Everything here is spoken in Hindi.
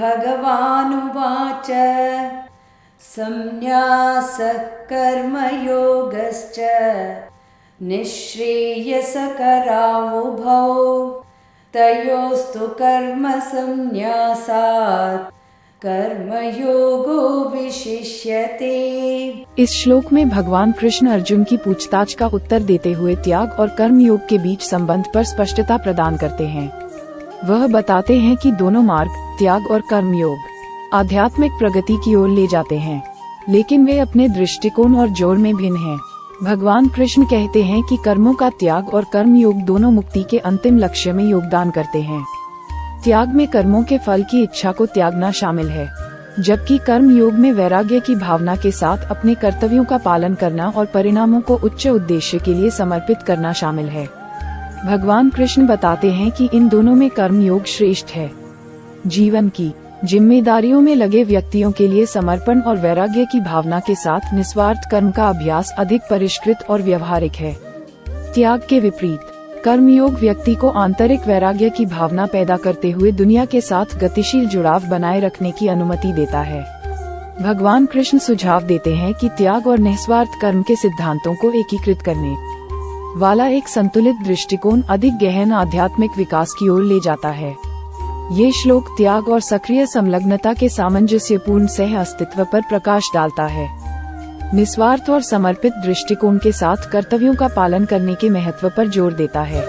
श्रीभगवानुवाच संन्यासः कर्मयोगश्च निःश्रेयसकरावुभौ तयोस्तु कर्मसंन्यासात् कर्मयोगो विशिष्यते। इस श्लोक में भगवान कृष्ण अर्जुन की पूछताछ का उत्तर देते हुए त्याग और कर्म योग के बीच संबंध पर स्पष्टता प्रदान करते हैं। वह बताते हैं कि दोनों मार्ग, त्याग और कर्म योग, आध्यात्मिक प्रगति की ओर ले जाते हैं, लेकिन वे अपने दृष्टिकोण और जोर में भिन्न हैं। भगवान कृष्ण कहते हैं कि कर्मों का त्याग और कर्म योग दोनों मुक्ति के अंतिम लक्ष्य में योगदान करते हैं। त्याग में कर्मों के फल की इच्छा को त्यागना शामिल है, जबकि कर्म योग में वैराग्य की भावना के साथ अपने कर्तव्यों का पालन करना और परिणामों को उच्च उद्देश्य के लिए समर्पित करना शामिल है। भगवान कृष्ण बताते हैं कि इन दोनों में कर्म योग श्रेष्ठ है। जीवन की जिम्मेदारियों में लगे व्यक्तियों के लिए समर्पण और वैराग्य की भावना के साथ निस्वार्थ कर्म का अभ्यास अधिक परिष्कृत और व्यवहारिक है। त्याग के विपरीत कर्मयोग व्यक्ति को आंतरिक वैराग्य की भावना पैदा करते हुए दुनिया के साथ गतिशील जुड़ाव बनाए रखने की अनुमति देता है। भगवान कृष्ण सुझाव देते हैं कि त्याग और निस्वार्थ कर्म के सिद्धांतों को एकीकृत करने वाला एक संतुलित दृष्टिकोण अधिक गहन आध्यात्मिक विकास की ओर ले जाता है। ये श्लोक त्याग और सक्रिय संलग्नता के सामंजस्यपूर्ण सह अस्तित्व पर प्रकाश डालता है। निस्वार्थ और समर्पित दृष्टिकोण के साथ कर्तव्यों का पालन करने के महत्व पर जोर देता है।